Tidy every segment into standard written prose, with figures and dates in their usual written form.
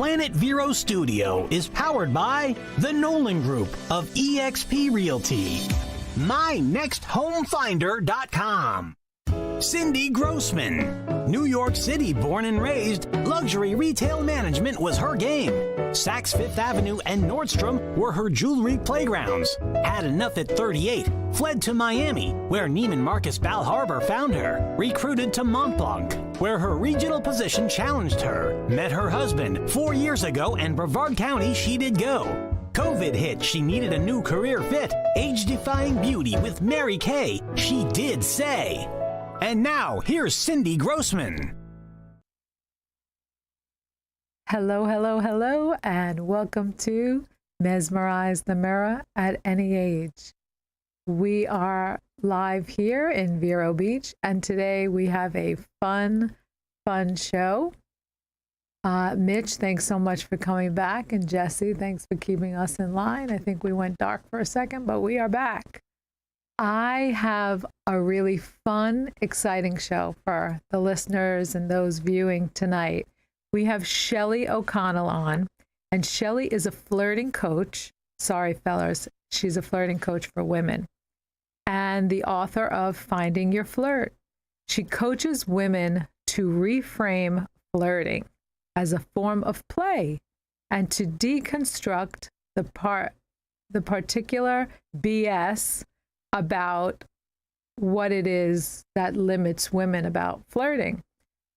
Planet Vero Studio is powered by the Nolan Group of eXp Realty. MyNextHomeFinder.com. Cindy Grossman. New York City born and raised, luxury retail management was her game. Saks Fifth Avenue and Nordstrom were her jewelry playgrounds. Had enough at 38, fled to Miami, where Neiman Marcus Bal Harbour found her. Recruited to Mont Blanc, where her regional position challenged her. Met her husband 4 years ago, and Brevard County she did go. COVID hit, she needed a new career fit. Age-defying beauty with Mary Kay, she did say. And now, here's Cindy Grossman. Hello, hello, hello, and welcome to Mesmerize the Mirror at Any Age. We are live here in Vero Beach, and today we have a fun show. Mitch, thanks so much for coming back, and Jesse, thanks for keeping us in line. I think we went dark for a second, but we are back. I have a really fun, exciting show for the listeners and those viewing tonight. We have Shelley O'Connell on, and Shelley is a flirting coach. Sorry, fellas, she's a flirting coach for women, and the author of Finding Your Flirt. She coaches women to reframe flirting as a form of play and to deconstruct the particular BS about what it is that limits women about flirting.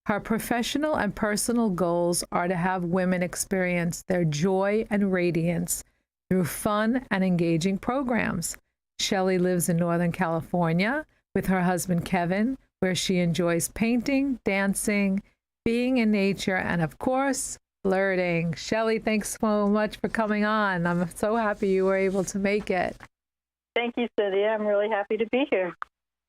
Her professional and personal goals are to have women experience their joy and radiance through fun and engaging programs. Shelley lives in Northern California with her husband, Kevin, where she enjoys painting, dancing, being in nature, and of course, flirting. Shelley, thanks so much for coming on. I'm so happy you were able to make it. Thank you, Cynthia. I'm really happy to be here.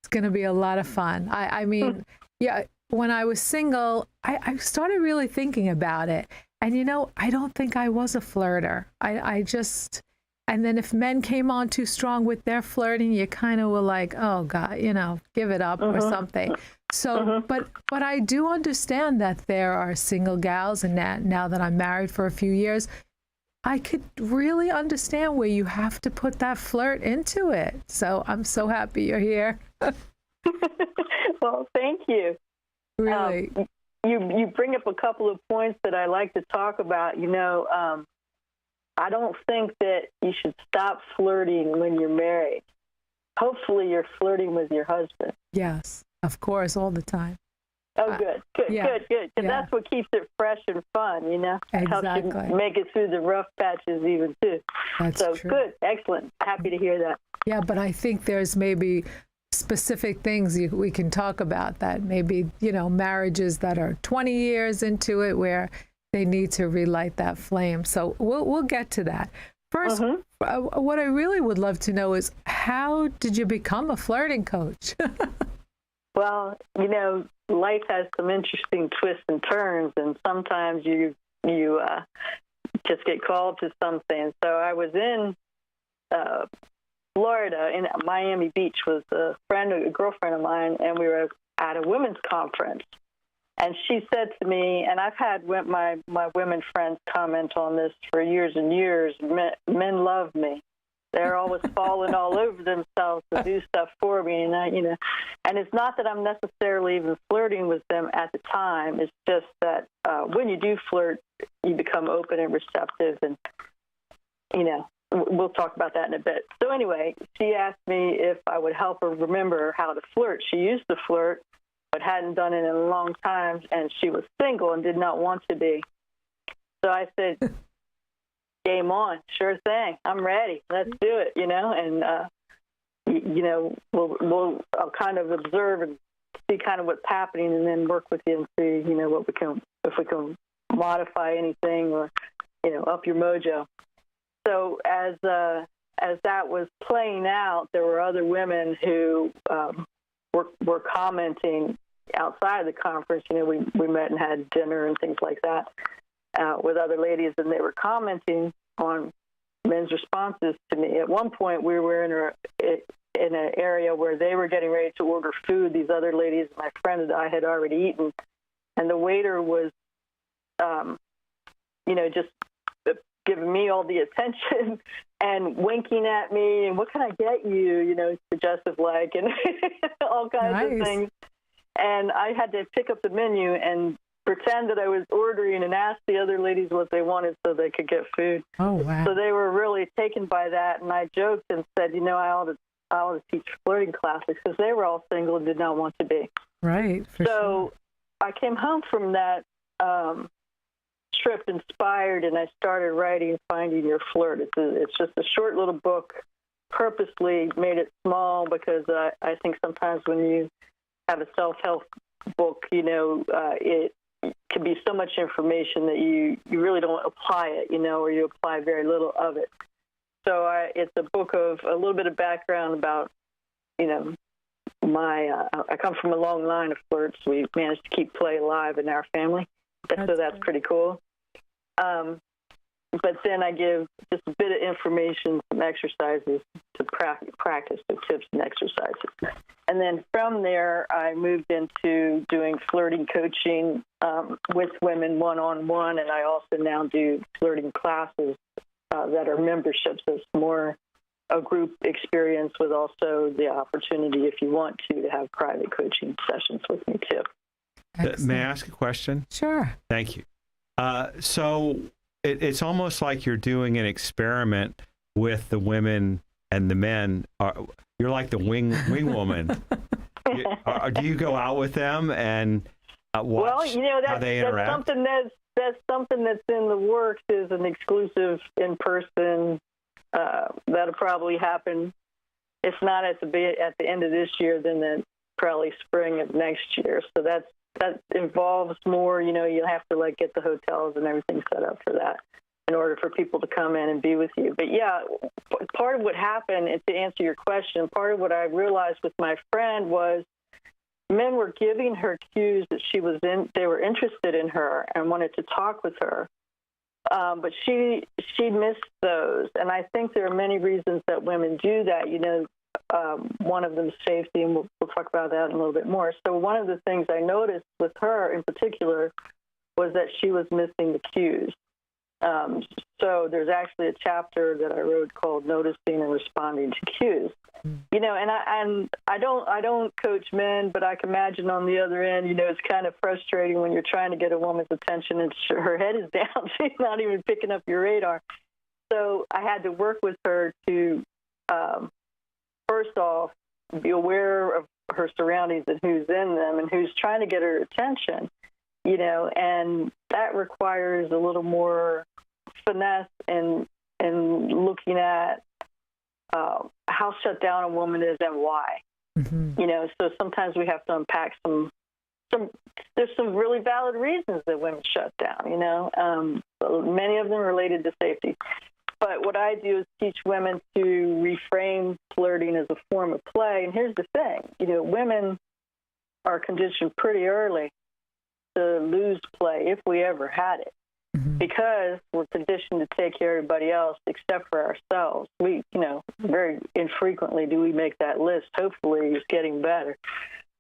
It's going to be a lot of fun. I mean, yeah, when I was single, I started really thinking about it. And, you know, I don't think I was a flirter. And then if men came on too strong with their flirting, you kind of were like, oh, God, you know, give it up or something. So, but I do understand that there are single gals, and now that I'm married for a few years, I could really understand where you have to put that flirt into it. So I'm so happy you're here. Well, thank you. Really. You bring up a couple of points that I like to talk about. You know, I don't think that you should stop flirting when you're married. Hopefully you're flirting with your husband. Yes, of course, all the time. Oh, good. Because that's what keeps it fresh and fun, you know? Exactly. Helps you make it through the rough patches even, too. That's true. Good. Excellent. Happy to hear that. Yeah, but I think there's maybe specific things we can talk about that maybe, you know, marriages that are 20 years into it where they need to relight that flame. So we'll get to that. First, what I really would love to know is, how did you become a flirting coach? Well, you know, life has some interesting twists and turns, and sometimes you just get called to something. So I was in Florida, in Miami Beach, with a girlfriend of mine, and we were at a women's conference. And she said to me, and I've had my women friends comment on this for years and years, men love me. They're always falling all over themselves to do stuff for me, and and it's not that I'm necessarily even flirting with them at the time. It's just that when you do flirt, you become open and receptive, and we'll talk about that in a bit. So anyway, she asked me if I would help her remember how to flirt. She used to flirt, but hadn't done it in a long time, and she was single and did not want to be. So I said, game on, sure thing. I'm ready. Let's do it, and I'll kind of observe and see kind of what's happening, and then work with you and see, if we can modify anything or, up your mojo. So as that was playing out, there were other women who were commenting outside of the conference. We met and had dinner and things like that with other ladies, and they were commenting on men's responses to me. At one point, we were in an area where they were getting ready to order food. These other ladies, my friend and I, had already eaten, and the waiter was just giving me all the attention and winking at me and what can I get you, suggestive like, and all kinds of things. And I had to pick up the menu and pretend that I was ordering and ask the other ladies what they wanted so they could get food. Oh, wow. So they were really taken by that. And I joked and said, I ought to teach flirting classes because they were all single and did not want to be. Right. So I came home from that trip inspired, and I started writing Finding Your Flirt. It's just a short little book, purposely made it small because I think sometimes when you have a self-help book, it can be so much information that you really don't apply it, or you apply very little of it. So it's a book of a little bit of background about, I come from a long line of flirts. We managed to keep play alive in our family. So that's pretty cool. But then I give just a bit of information, some exercises to practice, the tips and exercises. And then from there, I moved into doing flirting coaching with women one-on-one, and I also now do flirting classes that are memberships. It's more a group experience with also the opportunity, if you want to have private coaching sessions with me, too. Excellent. May I ask a question? Sure. Thank you. So it's almost like you're doing an experiment with the women and the men. You're like the wing woman. Do you go out with them and watch how they interact? That's something that's in the works, is an exclusive in-person. That'll probably happen. If not at the end of this year, then probably spring of next year. So that involves more, you'll have to get the hotels and everything set up for that in order for people to come in and be with you. But yeah, part of what happened, and to answer your question, part of what I realized with my friend was men were giving her cues that they were interested in her and wanted to talk with her. But she missed those. And I think there are many reasons that women do that. One of them is safety, and we'll talk about that in a little bit more. So one of the things I noticed with her in particular was that she was missing the cues. So there's actually a chapter that I wrote called Noticing and Responding to Cues. And I don't coach men, but I can imagine on the other end, it's kind of frustrating when you're trying to get a woman's attention and her head is down. She's not even picking up your radar. So I had to work with her to, first off, be aware of her surroundings and who's in them and who's trying to get her attention, and that requires a little more finesse and looking at how shut down a woman is and why. Mm-hmm. So sometimes we have to unpack there's some really valid reasons that women shut down, many of them related to safety. But what I do is teach women to reframe flirting as a form of play. And here's the thing, women are conditioned pretty early to lose play if we ever had it. Mm-hmm. Because we're conditioned to take care of everybody else except for ourselves. We, very infrequently do we make that list. Hopefully it's getting better.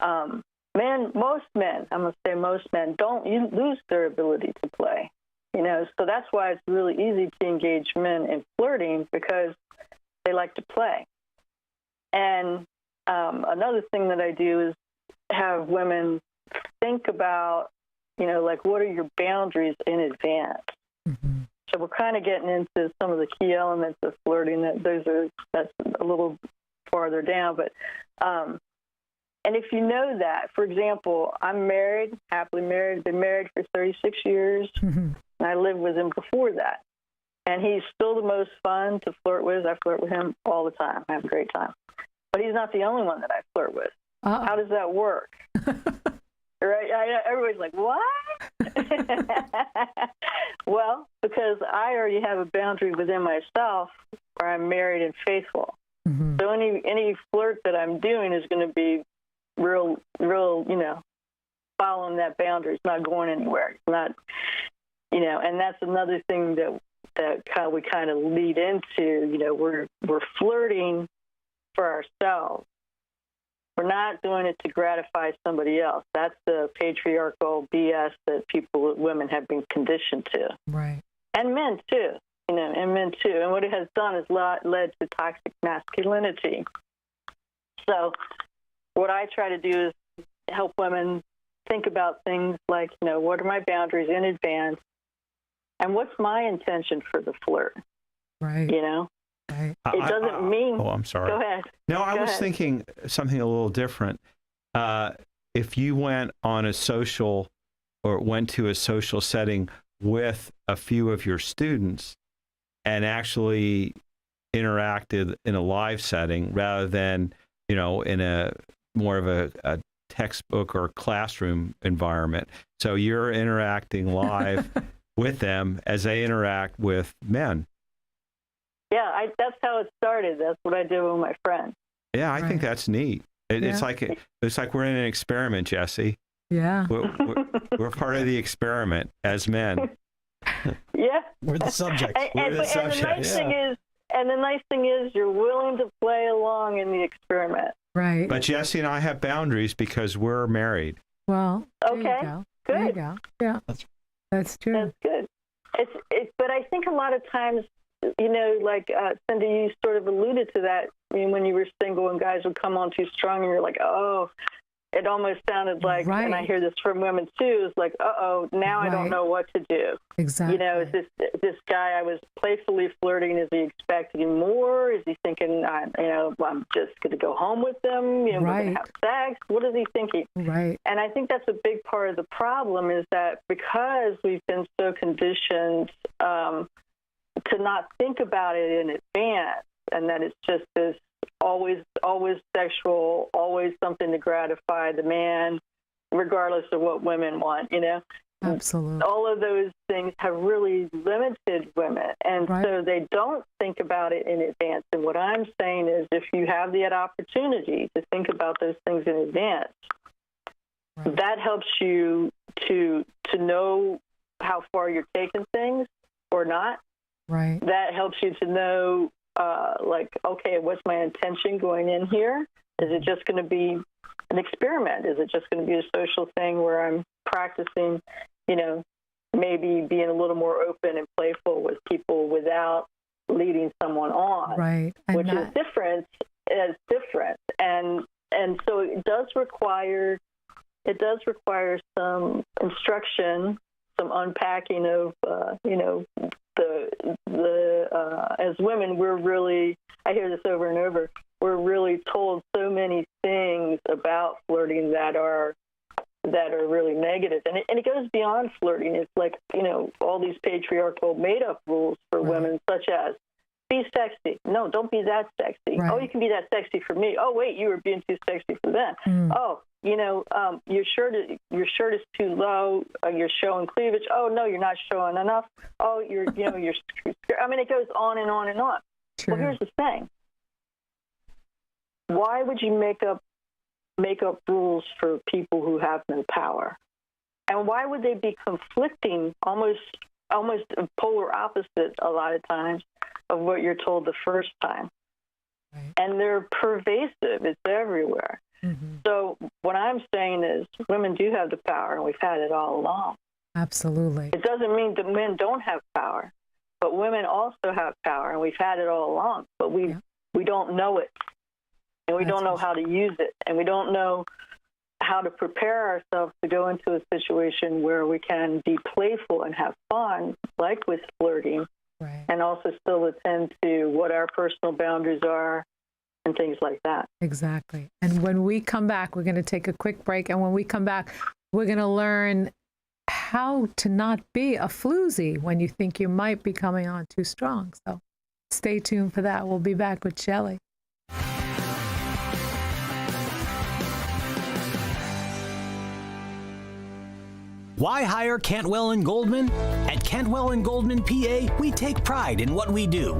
Most men don't lose their ability to play. So that's why it's really easy to engage men in flirting, because they like to play. And another thing that I do is have women think about, what are your boundaries in advance? Mm-hmm. So we're kind of getting into some of the key elements of flirting. That's a little farther down. But and if you know that, for example, I'm married, happily married, been married for 36 years. Mm-hmm. And I lived with him before that. And he's still the most fun to flirt with. I flirt with him all the time. I have a great time. But he's not the only one that I flirt with. Uh-oh. How does that work? Right? Everybody's like, what? Well, because I already have a boundary within myself where I'm married and faithful. Mm-hmm. So any flirt that I'm doing is going to be real, following that boundary. It's not going anywhere. It's not... and that's another thing that we kind of lead into. We're flirting for ourselves. We're not doing it to gratify somebody else. That's the patriarchal BS that women have been conditioned to. Right. and men too, and what it has done is led to toxic masculinity. So what I try to do is help women think about things like, what are my boundaries in advance, and what's my intention for the flirt? Right. Right. It doesn't mean... Oh, I'm sorry. Go ahead. No, I was ahead. thinking something a little different. If you went on a social or went to a social setting with a few of your students and actually interacted in a live setting rather than, in a more of a textbook or classroom environment. So you're interacting live with them as they interact with men. Yeah, that's how it started. That's what I did with my friends. Yeah, I think that's neat. It's like we're in an experiment, Jesse. Yeah. We're part of the experiment as men. Yeah. We're the subject. And the nice thing is you're willing to play along in the experiment. Right. But Jesse and I have boundaries because we're married. Well, okay. There you go. Good. There you go. Yeah. That's true. That's good. But I think a lot of times, like Cindy, you sort of alluded to that when you were single and guys would come on too strong and you're like, oh, it almost sounded like, right. And I hear this from women too, it's like, uh-oh, now right. I don't know what to do. Exactly. Is this guy I was playfully flirting, is he expecting more? Is he thinking, I'm just going to go home with them? We're going to have sex? What is he thinking? Right. And I think that's a big part of the problem is that because we've been so conditioned to not think about it in advance, and that it's just this always sexual, always something to gratify the man, regardless of what women want, Absolutely. All of those things have really limited women, and so they don't think about it in advance. And what I'm saying is if you have the opportunity to think about those things in advance, that helps you to know how far you're taking things or not. Right. That helps you to know, okay, what's my intention going in here? Is it just going to be an experiment? Is it just going to be a social thing where I'm practicing, maybe being a little more open and playful with people without leading someone on? Right. Which is different. It's different. And so it does require some instruction, some unpacking of, as women, we're really, I hear this over and over, we're really told so many things about flirting that are really negative. And it goes beyond flirting. It's like, all these patriarchal made-up rules for women, such as, be sexy. No, don't be that sexy. Right. Oh, you can be that sexy for me. Oh, wait, you were being too sexy for them. Oh, your shirt is too low. You're showing cleavage. Oh, no, you're not showing enough. Oh, you're. I mean, it goes on and on and on. True. Well, here's the thing. Why would you make up rules for people who have no power? And why would they be conflicting, almost polar opposite a lot of times of what you're told the first time? Right. And they're pervasive. It's everywhere. Mm-hmm. So what I'm saying is women do have the power, and we've had it all along. Absolutely. It doesn't mean that men don't have power, but women also have power, and we've had it all along. But we don't know it, and we don't know how to use it, and we don't know how to prepare ourselves to go into a situation where we can be playful and have fun, like with flirting, and also still attend to what our personal boundaries are and things like that. Exactly. And when we come back, we're going to take a quick break. And when we come back, we're going to learn how to not be a floozy when you think you might be coming on too strong. So stay tuned for that. We'll be back with Shelly. Why hire Cantwell & Goldman? At Cantwell & Goldman, PA, we take pride in what we do.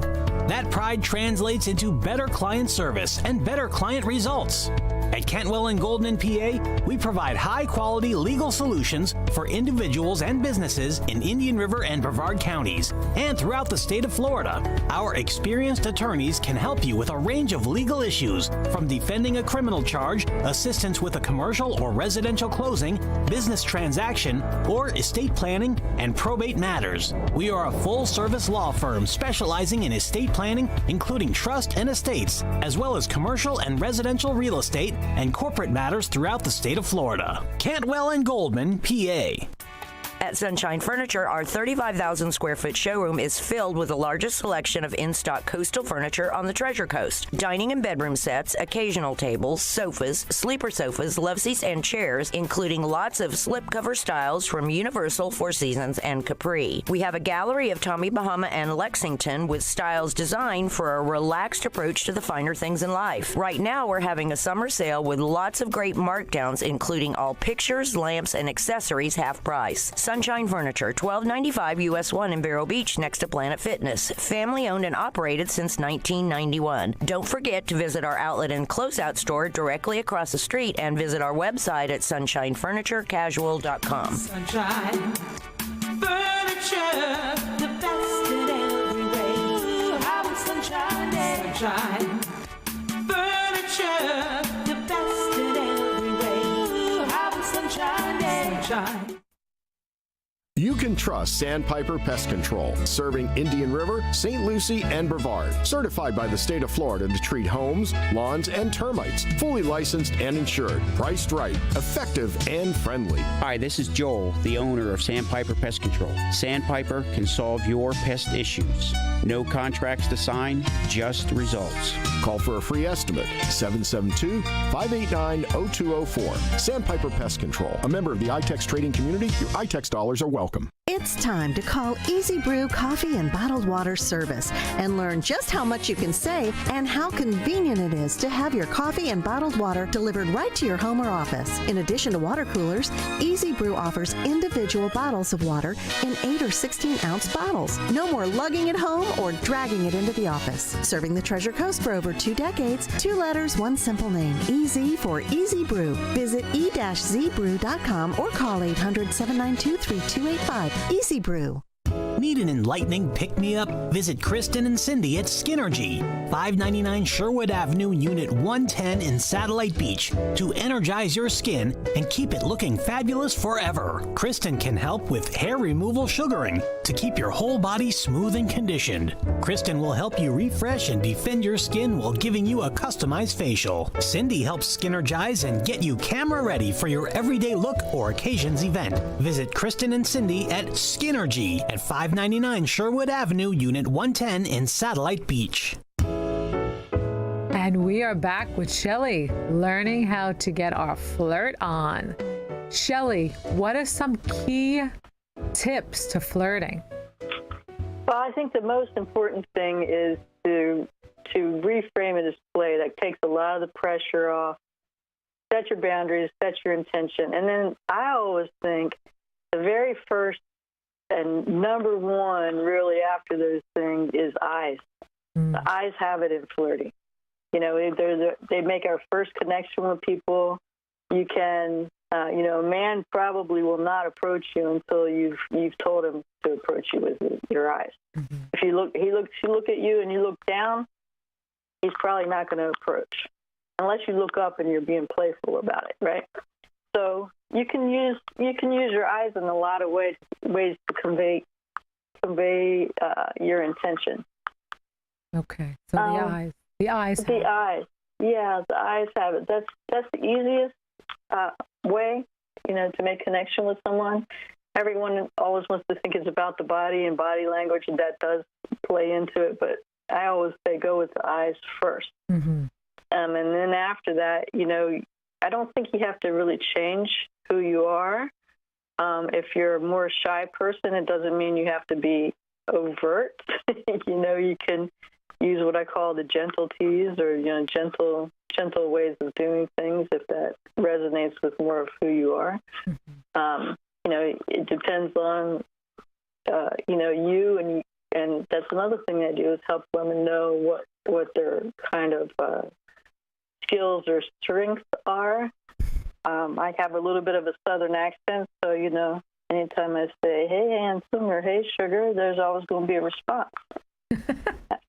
That pride translates into better client service and better client results. At Cantwell & Goldman, PA, We provide high-quality legal solutions for individuals and businesses in Indian River and Brevard counties and throughout the state of Florida. Our experienced attorneys can help you with a range of legal issues, from defending a criminal charge, assistance with a commercial or residential closing, business transaction, or estate planning and probate matters. We are a full-service law firm specializing in estate planning, including trust and estates, as well as commercial and residential real estate and corporate matters throughout the state of Florida. Cantwell and Goldman, PA. At Sunshine Furniture, our 35,000 square foot showroom is filled with the largest selection of in-stock coastal furniture on the Treasure Coast. Dining and bedroom sets, occasional tables, sofas, sleeper sofas, love seats, and chairs, including lots of slipcover styles from Universal, Four Seasons, and Capri. We have a gallery of Tommy Bahama and Lexington with styles designed for a relaxed approach to the finer things in life. Right now, we're having a summer sale with lots of great markdowns, including all pictures, lamps, and accessories half price. Sunshine Furniture, 1295 US 1 in Vero Beach, next to Planet Fitness. Family owned and operated since 1991. Don't forget to visit our outlet and closeout store directly across the street and visit our website at sunshinefurniturecasual.com. Sunshine Furniture, the best in every way. How is sunshine day? Sunshine Furniture, the best in every way. How is sunshine day? Sunshine. You can trust Sandpiper Pest Control, serving Indian River, St. Lucie, and Brevard. Certified by the state of Florida to treat homes, lawns, and termites. Fully licensed and insured. Priced right, effective, and friendly. Hi, this is Joel, the owner of Sandpiper Pest Control. Sandpiper can solve your pest issues. No contracts to sign, just results. Call for a free estimate, 772-589-0204. Sandpiper Pest Control, a member of the iTex trading community. Your iTex dollars are welcome. It's time to call Easy Brew Coffee and Bottled Water Service and learn just how much you can save and how convenient it is to have your coffee and bottled water delivered right to your home or office. In addition to water coolers, Easy Brew offers individual bottles of water in 8 or 16-ounce bottles. No more lugging it home or dragging it into the office. Serving the Treasure Coast for over 2 decades, 2 letters, 1 simple name. Easy for Easy Brew. Visit e-zbrew.com or call 800-792-3285. Easy Brew. Need an enlightening pick-me-up? Visit Kristen and Cindy at Skinnergy, 599 Sherwood Avenue, Unit 110 in Satellite Beach, to energize your skin and keep it looking fabulous forever. Kristen can help with hair removal sugaring to keep your whole body smooth and conditioned. Kristen will help you refresh and defend your skin while giving you a customized facial. Cindy helps Skinnergize and get you camera ready for your everyday look or occasions event. Visit Kristen and Cindy at Skinnergy at 599 Sherwood Avenue, Unit 110 in Satellite Beach. And we are back with Shelly, learning how to get our flirt on. Shelly, what are some key tips to flirting? Well, I think the most important thing is to reframe a display that takes a lot of the pressure off, set your boundaries, set your intention. And then I always think the very first and number one, really, after those things is eyes. The eyes have it in flirting. You know, they make our first connection with people. You can, a man probably will not approach you until you've told him to approach you with your eyes. Mm-hmm. If you look at you and you look down, he's probably not going to approach unless you look up and you're being playful about it, right? So you can use your eyes in a lot of ways to convey your intention. Okay, so the eyes have it. That's the easiest way, to make connection with someone. Everyone always wants to think it's about the body and body language, and that does play into it. But I always say go with the eyes first, and then after that, I don't think you have to really change who you are. If you're a more shy person, it doesn't mean you have to be overt. You can use what I call the gentle tease or, gentle ways of doing things if that resonates with more of who you are. It depends on, you, and that's another thing I do is help women know what their kind of skills or strengths are. I have a little bit of a Southern accent, so, you know, anytime I say, hey, handsome, or hey, sugar, there's always going to be a response.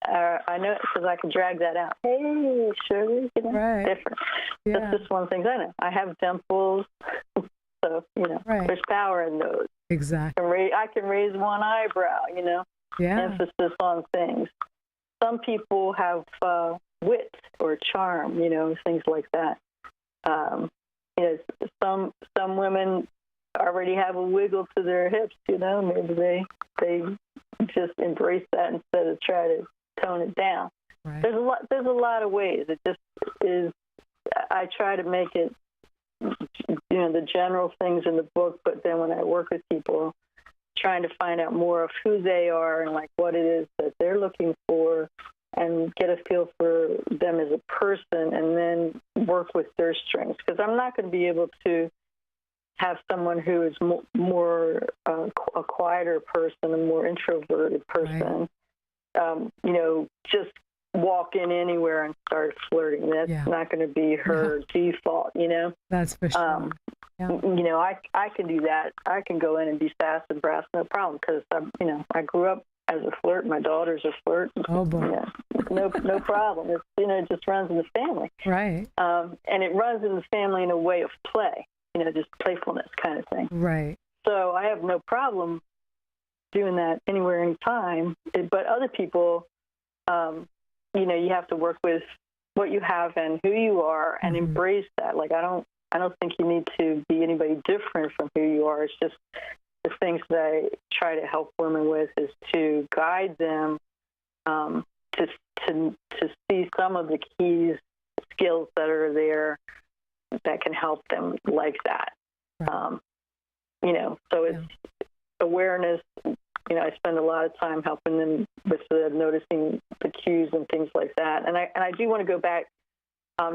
I know it because I can drag that out. Hey, sugar, you know, Right. different. Yeah. That's just one thing I know. I have dimples, so, you know, Right. there's power in those. Exactly. I can raise one eyebrow, you know, Yeah. emphasis on things. Some people have wit or charm, you know, things like that. You know, some women already have a wiggle to their hips, you know, maybe they just embrace that instead of try to tone it down. Right. There's a lot of ways. It just is. I try to make it, you know, the general things in the book, but then when I work with people, trying to find out more of who they are and like what it is that they're looking for, and get a feel for them as a person, and then work with their strengths. Because I'm not going to be able to have someone who is more a quieter person, a more introverted person, you know, just walk in anywhere and start flirting. That's not going to be her default, you know. That's for sure. You know, I can do that. I can go in and be sass and brass, no problem, because you know, I grew up as a flirt. My daughter's a flirt. Oh boy. Yeah, no problem. It's, you know, it just runs in the family. Right. And it runs in the family in a way of play. You know, just playfulness kind of thing. Right. So I have no problem doing that anywhere, anytime. But other people, you know, you have to work with what you have and who you are, and embrace that. Like, I don't think you need to be anybody different from who you are. It's just the things that I try to help women with is to guide them to see some of the key skills that are there that can help them like that. Right. You know, so it's awareness. You know, I spend a lot of time helping them with noticing the cues and things like that. And I do want to go back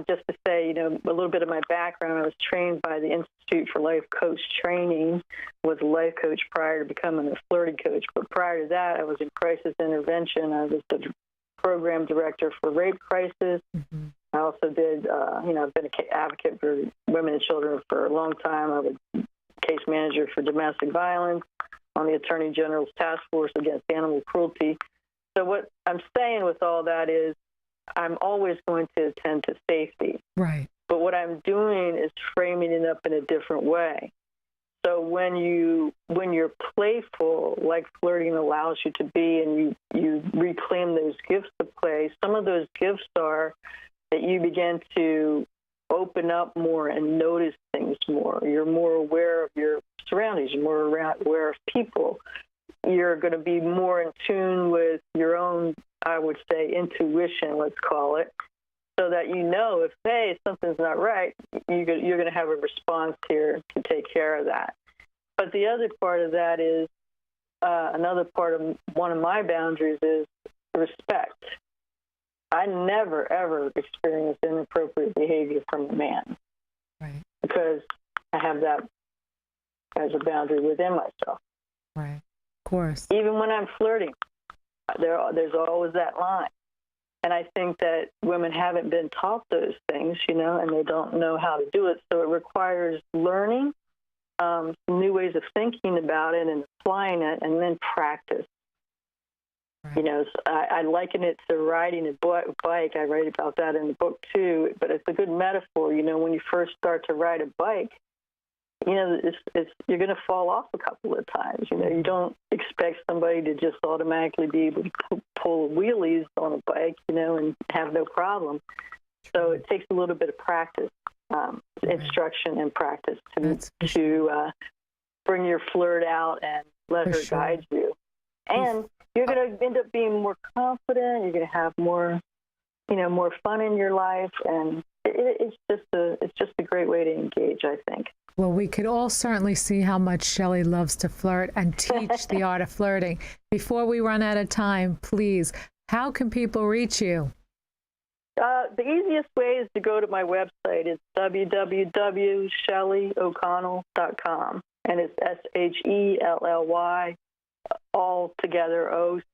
just to say, you know, a little bit of my background. I was trained by the Institute for Life Coach Training, was a life coach prior to becoming a flirting coach. But prior to that, I was in crisis intervention. I was the program director for rape crisis. I also did, you know, I've been an advocate for women and children for a long time. I was case manager for domestic violence on the Attorney General's Task Force Against Animal Cruelty. So what I'm saying with all that is I'm always going to attend to safety. Right. But what I'm doing is framing it up in a different way. So when you're playful, like flirting allows you to be, and you reclaim those gifts of play, some of those gifts are that you begin to open up more and notice things more. You're more aware of your surroundings. You're more aware of people. You're going to be more in tune with your own, I would say, intuition, let's call it, so that you know if, hey, something's not right, you're going to have a response here to take care of that. But the other part of that is, another part of one of my boundaries is respect. I never, ever experienced inappropriate behavior from a man. Right. Because I have that as a boundary within myself. Right. Of course. Even when I'm flirting, there's always that line. And I think that women haven't been taught those things, you know, and they don't know how to do it. So it requires learning new ways of thinking about it and applying it, and then practice. Right. You know, so I liken it to riding a bike. I write about that in the book too, but it's a good metaphor. You know, when you first start to ride a bike, you know, you're going to fall off a couple of times. You know, you don't expect somebody to just automatically be able to pull wheelies on a bike, you know, and have no problem. So it takes a little bit of practice, instruction and practice to bring your flirt out and let her guide you. And you're going to end up being more confident. You're going to have more, you know, more fun in your life, and it's just a great way to engage, I think. Well, we could all certainly see how much Shelley loves to flirt and teach the art of flirting. Before we run out of time, please, how can people reach you? The easiest way is to go to my website. It's www.shelleyo'connell.com, and it's SHELLY, all together,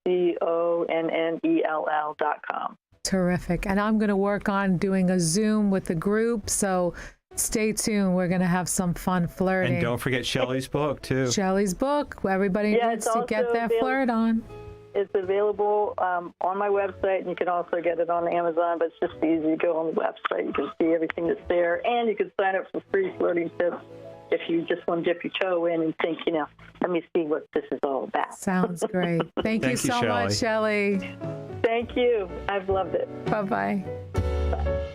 OCONNELL.com. Terrific. And I'm going to work on doing a Zoom with the group, so stay tuned. We're going to have some fun flirting. And don't forget Shelley's book, too. Shelley's book. Everybody needs to get their flirt on. It's available on my website, and you can also get it on Amazon, but it's just easy to go on the website. You can see everything that's there, and you can sign up for free flirting tips if you just want to dip your toe in and think, let me see what this is all about. Sounds great. Thank you so much, Shelley. Thank you. I've loved it. Bye-bye. Bye.